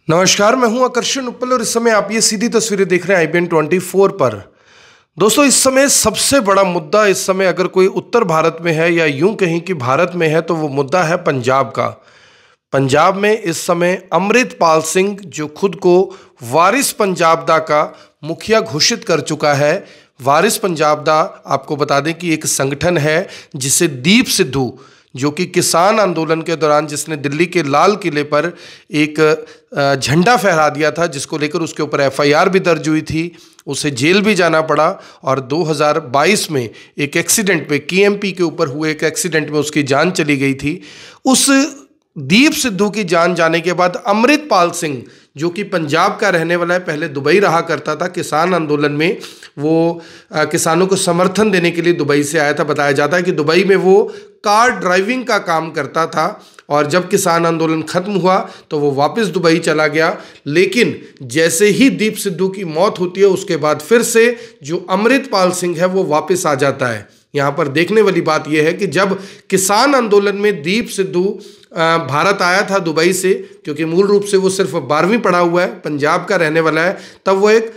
नमस्कार, मैं हूं आकर्षण उपल और इस समय आप ये सीधी तस्वीरें देख रहे हैं IBN 24 पर। दोस्तों, इस समय सबसे बड़ा मुद्दा इस समय अगर कोई उत्तर भारत में है या यूं कहीं कि भारत में है तो वो मुद्दा है पंजाब का। पंजाब में इस समय अमृतपाल सिंह जो खुद को वारिस पंजाब दा का मुखिया घोषित कर चुका है। वारिस पंजाब दा आपको बता दें कि एक संगठन है जिसे दीप सिद्धू, जो कि किसान आंदोलन के दौरान जिसने दिल्ली के लाल किले पर एक झंडा फहरा दिया था, जिसको लेकर उसके ऊपर FIR भी दर्ज हुई थी, उसे जेल भी जाना पड़ा और 2022 में एक एक्सीडेंट पे KMP के ऊपर हुए एक एक्सीडेंट में उसकी जान चली गई थी। उस दीप सिद्धू की जान जाने के बाद अमृतपाल सिंह, जो कि पंजाब का रहने वाला है, पहले दुबई रहा करता था। किसान आंदोलन में वो किसानों को समर्थन देने के लिए दुबई से आया था। बताया जाता है कि दुबई में वो कार ड्राइविंग का काम करता था और जब किसान आंदोलन खत्म हुआ तो वो वापस दुबई चला गया। लेकिन जैसे ही दीप सिद्धू की मौत होती है उसके बाद फिर से जो अमृतपाल सिंह है वो वापस आ जाता है। यहाँ पर देखने वाली बात यह है कि जब किसान आंदोलन में दीप सिद्धू भारत आया था दुबई से, क्योंकि मूल रूप से वो सिर्फ 12वीं पढ़ा हुआ है, पंजाब का रहने वाला है, तब वो एक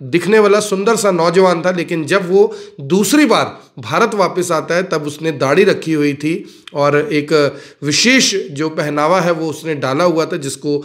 दिखने वाला सुंदर सा नौजवान था। लेकिन जब वो दूसरी बार भारत वापस आता है तब उसने दाढ़ी रखी हुई थी और एक विशेष जो पहनावा है वो उसने डाला हुआ था, जिसको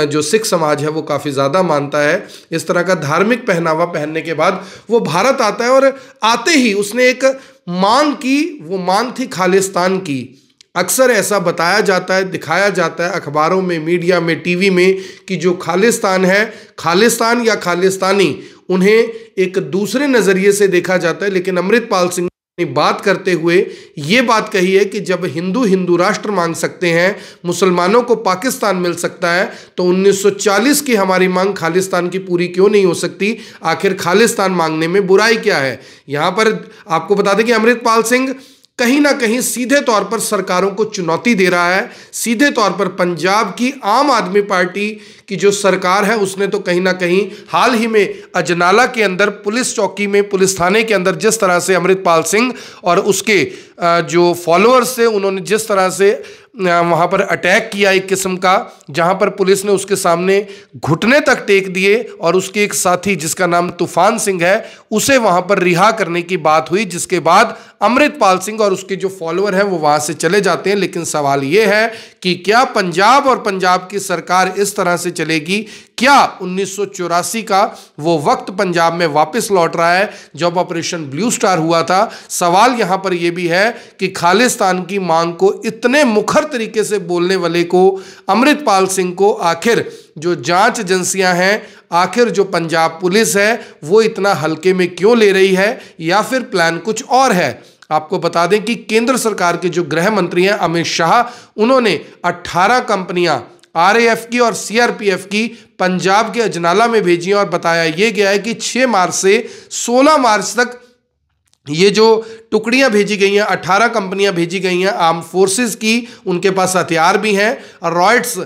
जो सिख समाज है वो काफ़ी ज़्यादा मानता है। इस तरह का धार्मिक पहनावा पहनने के बाद वो भारत आता है और आते ही उसने एक मांग की। वो मांग थी खालिस्तान की। अक्सर ऐसा बताया जाता है, दिखाया जाता है अखबारों में, मीडिया में, टीवी में कि जो खालिस्तान है, खालिस्तान या खालिस्तानी, उन्हें एक दूसरे नज़रिए से देखा जाता है। लेकिन अमृतपाल सिंह ने बात करते हुए ये बात कही है कि जब हिंदू हिंदू राष्ट्र मांग सकते हैं, मुसलमानों को पाकिस्तान मिल सकता है, तो 1940 की हमारी मांग खालिस्तान की पूरी क्यों नहीं हो सकती? आखिर खालिस्तान मांगने में बुराई क्या है? यहाँ पर आपको बता दें कि अमृतपाल सिंह कहीं ना कहीं सीधे तौर पर सरकारों को चुनौती दे रहा है। सीधे तौर पर पंजाब की आम आदमी पार्टी की जो सरकार है उसने तो कहीं ना कहीं हाल ही में अजनाला के अंदर पुलिस चौकी में, पुलिस थाने के अंदर जिस तरह से अमृतपाल सिंह और उसके जो फॉलोअर्स थे उन्होंने जिस तरह से वहाँ पर अटैक किया, एक किस्म का, जहाँ पर पुलिस ने उसके सामने घुटने तक टेक दिए और उसके एक साथी जिसका नाम तूफान सिंह है उसे वहाँ पर रिहा करने की बात हुई, जिसके बाद अमृतपाल सिंह और उसके जो फॉलोअर हैं वो वहाँ से चले जाते हैं। लेकिन सवाल ये है कि क्या पंजाब और पंजाब की सरकार इस तरह से चलेगी? क्या 1984 का वो वक्त पंजाब में वापस लौट रहा है जब ऑपरेशन ब्लू स्टार हुआ था? सवाल यहाँ पर यह भी है कि खालिस्तान की मांग को इतने मुखर तरीके से बोलने वाले को, अमृतपाल सिंह को, आखिर जो जांच एजेंसियां हैं, आखिर जो पंजाब पुलिस है, वो इतना हल्के में क्यों ले रही है, या फिर प्लान कुछ और है? आपको बता दें कि केंद्र सरकार के जो गृह मंत्री हैं अमित शाह, उन्होंने 18 कंपनियां RAF की और CRPF की पंजाब के अजनाला में भेजी और बताया यह गया है कि 6 मार्च से 16 मार्च तक ये जो टुकड़ियां भेजी गई हैं, 18 कंपनियां भेजी गई हैं आर्म फोर्सेस की, उनके पास हथियार भी हैं और रॉयट्स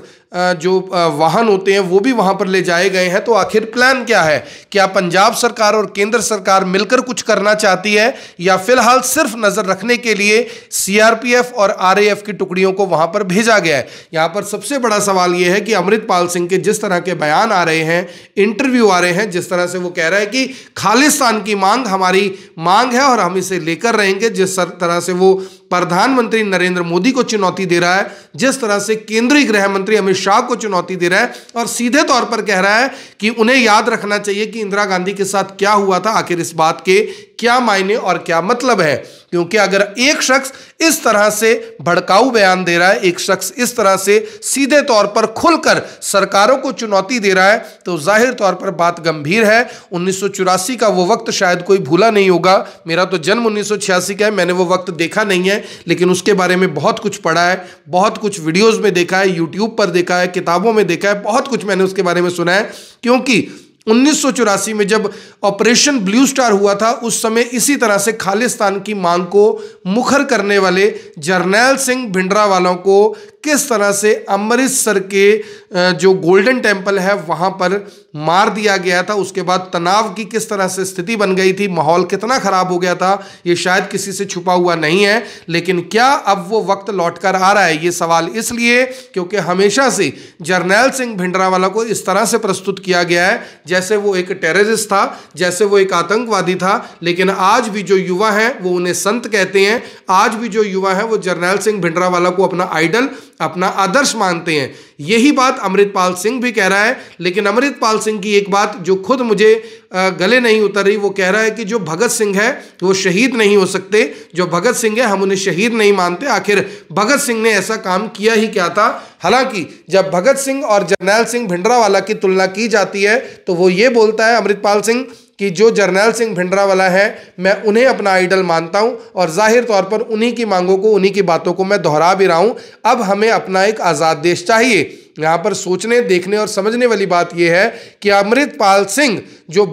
जो वाहन होते हैं वो भी वहां पर ले जाए गए हैं। तो आखिर प्लान क्या है? क्या पंजाब सरकार और केंद्र सरकार मिलकर कुछ करना चाहती है, या फिलहाल सिर्फ नजर रखने के लिए CRPF और RAF की टुकड़ियों को वहां पर भेजा गया है? यहां पर सबसे बड़ा सवाल यह है कि अमृतपाल सिंह के जिस तरह के बयान आ रहे हैं, इंटरव्यू आ रहे हैं, जिस तरह से वो कह रहा है कि खालिस्तान की मांग हमारी मांग है और हम इसे लेकर रहेंगे, जिस तरह से वो प्रधानमंत्री नरेंद्र मोदी को चुनौती दे रहा है, जिस तरह से केंद्रीय गृह मंत्री अमित शाह को चुनौती दे रहा है, और सीधे तौर पर कह रहा है कि उन्हें याद रखना चाहिए कि इंदिरा गांधी के साथ क्या हुआ था। आखिर इस बात के क्या मायने और क्या मतलब है? क्योंकि अगर एक शख्स इस तरह से भड़काऊ बयान दे रहा है, एक शख्स इस तरह से सीधे तौर पर खुलकर सरकारों को चुनौती दे रहा है, तो जाहिर तौर पर बात गंभीर है। 1984 का वो वक्त शायद कोई भूला नहीं होगा। मेरा तो जन्म 1986 का है, मैंने वो वक्त देखा नहीं है, लेकिन उसके बारे में बहुत कुछ पढ़ा है, बहुत कुछ वीडियोज़ में देखा है, यूट्यूब पर देखा है, किताबों में देखा है, बहुत कुछ मैंने उसके बारे में सुना है। क्योंकि 1984 में जब ऑपरेशन ब्लू स्टार हुआ था, उस समय इसी तरह से खालिस्तान की मांग को मुखर करने वाले जरनैल सिंह भिंडरावाला को किस तरह से अमृतसर के जो गोल्डन टेम्पल है वहां पर मार दिया गया था। उसके बाद तनाव की किस तरह से स्थिति बन गई थी, माहौल कितना खराब हो गया था, ये शायद किसी से छुपा हुआ नहीं है। लेकिन क्या अब वो वक्त लौटकर आ रहा है? ये सवाल इसलिए क्योंकि हमेशा से जरनैल सिंह भिंडरावाला को इस तरह से प्रस्तुत किया गया है जैसे वो एक टेररिस्ट था, जैसे वो एक आतंकवादी था। लेकिन आज भी जो युवा हैं वो उन्हें संत कहते हैं। आज भी जो युवा हैं वो जरनैल सिंह भिंडरावाला को अपना आइडल, अपना आदर्श मानते हैं। यही बात अमृतपाल सिंह भी कह रहा है। लेकिन अमृतपाल सिंह की एक बात जो खुद मुझे गले नहीं उतर रही, वो कह रहा है कि जो भगत सिंह है वो शहीद नहीं हो सकते। जो भगत सिंह है हम उन्हें शहीद नहीं मानते। आखिर भगत सिंह ने ऐसा काम किया ही क्या था? हालांकि जब भगत सिंह और जरनैल सिंह भिंडरावाला की तुलना की जाती है तो वो ये बोलता है अमृतपाल सिंह कि जो जरनैल सिंह भिंडरावाला है मैं उन्हें अपना आइडल मानता हूं और जाहिर तौर पर उन्हीं की मांगों को, उन्हीं की बातों को मैं दोहरा भी रहा हूं। अब हमें अपना एक आज़ाद देश चाहिए। यहाँ पर सोचने, देखने और समझने वाली बात यह है कि अमृतपाल सिंह जो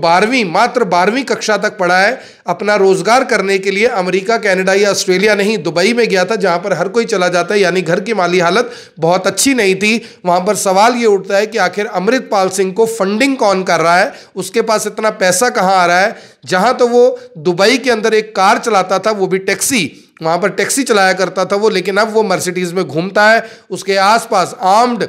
मात्र 12वीं कक्षा तक पढ़ा है, अपना रोजगार करने के लिए अमेरिका, कनाडा या ऑस्ट्रेलिया नहीं, दुबई में गया था, जहाँ पर हर कोई चला जाता है। यानी घर की माली हालत बहुत अच्छी नहीं थी। वहाँ पर सवाल ये उठता है कि आखिर अमृतपाल सिंह को फंडिंग कौन कर रहा है? उसके पास इतना पैसा कहाँ आ रहा है? जहाँ तो वो दुबई के अंदर एक कार चलाता था, वो भी टैक्सी, वहाँ पर टैक्सी चलाया करता था वो, लेकिन अब वो मर्सिडीज में घूमता है। उसके आसपास आर्म्ड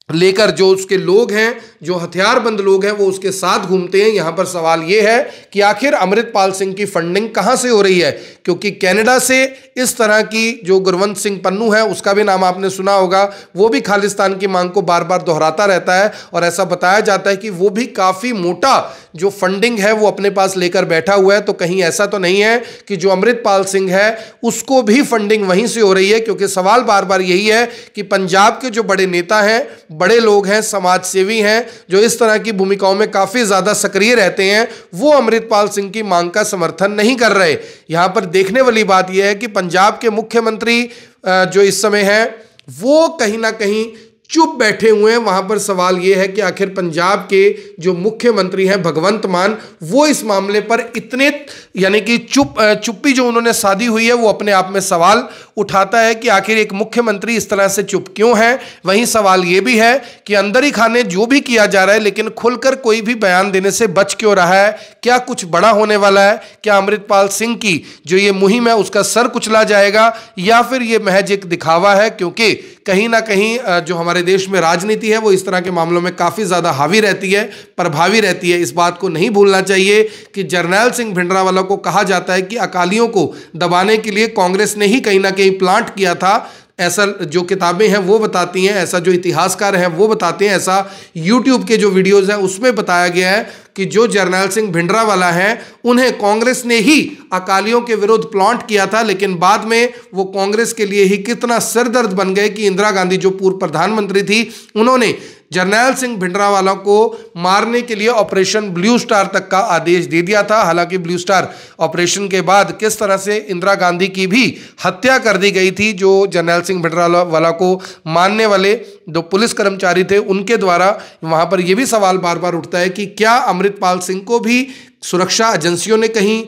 लेकर जो उसके लोग हैं, जो हथियारबंद लोग हैं, वो उसके साथ घूमते हैं। यहाँ पर सवाल ये है कि आखिर अमृतपाल सिंह की फंडिंग कहाँ से हो रही है? क्योंकि कनाडा से इस तरह की जो गुरवंत सिंह पन्नू है, उसका भी नाम आपने सुना होगा, वो भी खालिस्तान की मांग को बार बार दोहराता रहता है और ऐसा बताया जाता है कि वो भी काफ़ी मोटा जो फंडिंग है वो अपने पास लेकर बैठा हुआ है। तो कहीं ऐसा तो नहीं है कि जो अमृतपाल सिंह है उसको भी फंडिंग वहीं से हो रही है? क्योंकि सवाल बार बार यही है कि पंजाब के जो बड़े नेता हैं, बड़े लोग हैं, समाज सेवी हैं, जो इस तरह की भूमिकाओं में काफ़ी ज़्यादा सक्रिय रहते हैं, वो अमृतपाल सिंह की मांग का समर्थन नहीं कर रहे। यहाँ पर देखने वाली बात यह है कि पंजाब के मुख्यमंत्री जो इस समय हैं वो कहीं ना कहीं चुप बैठे हुए हैं। वहां पर सवाल यह है कि आखिर पंजाब के जो मुख्यमंत्री हैं भगवंत मान, वो इस मामले पर इतने यानी कि चुप्पी जो उन्होंने साधी हुई है वो अपने आप में सवाल उठाता है कि आखिर एक मुख्यमंत्री इस तरह से चुप क्यों है। वहीं सवाल यह भी है कि अंदर ही खाने जो भी किया जा रहा है लेकिन खुलकर कोई भी बयान देने से बच क्यों रहा है? क्या कुछ बड़ा होने वाला है? क्या अमृतपाल सिंह की जो ये मुहिम है उसका सर कुचला जाएगा या फिर ये महज एक दिखावा है? क्योंकि कहीं ना कहीं जो हमारे देश में राजनीति है वो इस तरह के मामलों में काफ़ी ज़्यादा हावी रहती है, प्रभावी रहती है। इस बात को नहीं भूलना चाहिए कि जरनैल सिंह भिंडरावाला को कहा जाता है कि अकालियों को दबाने के लिए कांग्रेस ने ही कहीं ना कहीं प्लांट किया था। ऐसा जो किताबें हैं वो बताती हैं, ऐसा जो इतिहासकार हैं वो बताते हैं, ऐसा यूट्यूब के जो वीडियोज़ हैं उसमें बताया गया है कि जो जरनैल सिंह भिंडरावाला हैं उन्हें कांग्रेस ने ही अकालियों के विरुद्ध प्लांट किया था। लेकिन बाद में वो कांग्रेस के लिए ही कितना सिरदर्द बन गए कि इंदिरा गांधी जो पूर्व प्रधानमंत्री थी, उन्होंने जरनैल सिंह भिंडरावाला को मारने के लिए ऑपरेशन ब्लू स्टार तक का आदेश दे दिया था। हालांकि ब्लू स्टार ऑपरेशन के बाद किस तरह से इंदिरा गांधी की भी हत्या कर दी गई थी, जो जरनैल सिंह भिंडरावाला को मारने वाले जो पुलिस कर्मचारी थे उनके द्वारा। वहां पर यह भी सवाल बार बार उठता है कि क्या अमृतपाल सिंह को भी सुरक्षा एजेंसियों ने कहीं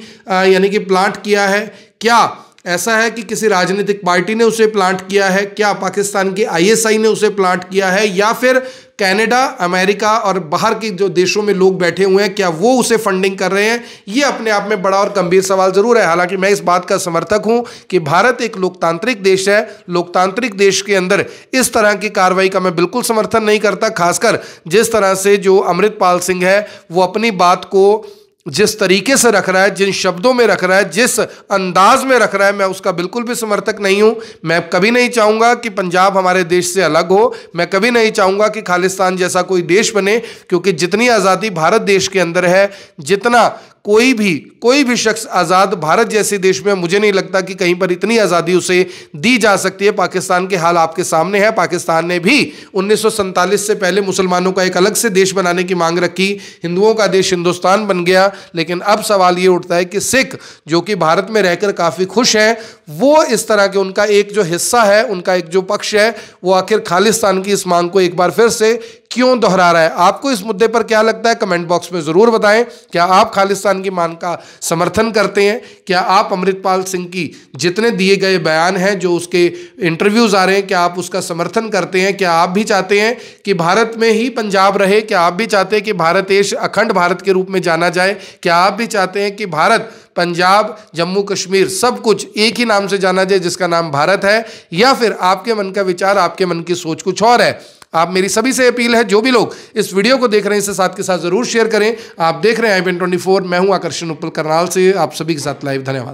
यानी कि प्लांट किया है? क्या ऐसा है कि किसी राजनीतिक पार्टी ने उसे प्लांट किया है? क्या पाकिस्तान के आईएसआई ने उसे प्लांट किया है? या फिर कनाडा, अमेरिका और बाहर के जो देशों में लोग बैठे हुए हैं क्या वो उसे फंडिंग कर रहे हैं? ये अपने आप में बड़ा और गंभीर सवाल जरूर है। हालांकि मैं इस बात का समर्थक हूं कि भारत एक लोकतांत्रिक देश है। लोकतांत्रिक देश के अंदर इस तरह की कार्रवाई का मैं बिल्कुल समर्थन नहीं करता। खासकर जिस तरह से जो अमृतपाल सिंह है वो अपनी बात को जिस तरीके से रख रहा है, जिन शब्दों में रख रहा है, जिस अंदाज में रख रहा है, मैं उसका बिल्कुल भी समर्थक नहीं हूं। मैं कभी नहीं चाहूंगा कि पंजाब हमारे देश से अलग हो। मैं कभी नहीं चाहूंगा कि खालिस्तान जैसा कोई देश बने, क्योंकि जितनी आज़ादी भारत देश के अंदर है, जितना कोई भी शख्स आज़ाद भारत जैसे देश में, मुझे नहीं लगता कि कहीं पर इतनी आज़ादी उसे दी जा सकती है। पाकिस्तान के हाल आपके सामने है। पाकिस्तान ने भी 1947 से पहले मुसलमानों का एक अलग से देश बनाने की मांग रखी, हिंदुओं का देश हिंदुस्तान बन गया। लेकिन अब सवाल ये उठता है कि सिख जो कि भारत में रहकर काफ़ी खुश हैं, वो इस तरह के उनका एक जो हिस्सा है, उनका एक जो पक्ष है, वो आखिर खालिस्तान की इस मांग को एक बार फिर से क्यों दोहरा रहा है? आपको इस मुद्दे पर क्या लगता है? कमेंट बॉक्स में जरूर बताएं। क्या आप खालिस्तान की मांग का समर्थन करते हैं? क्या आप अमृतपाल सिंह की जितने दिए गए बयान हैं, जो उसके इंटरव्यूज आ रहे हैं, क्या आप उसका समर्थन करते हैं? क्या आप भी चाहते हैं कि भारत में ही पंजाब रहे? क्या आप भी चाहते हैं कि भारत देश अखंड भारत के रूप में जाना जाए? क्या आप भी चाहते हैं कि भारत, पंजाब, जम्मू कश्मीर सब कुछ एक ही नाम से जाना जाए जिसका नाम भारत है? या फिर आपके मन का विचार, आपके मन की सोच कुछ और है? आप, मेरी सभी से अपील है, जो भी लोग इस वीडियो को देख रहे हैं इसे साथ के साथ जरूर शेयर करें। आप देख रहे हैं IBN 24, मैं हूं आकर्षण उप्पल करनाल से, आप सभी के साथ लाइव। धन्यवाद।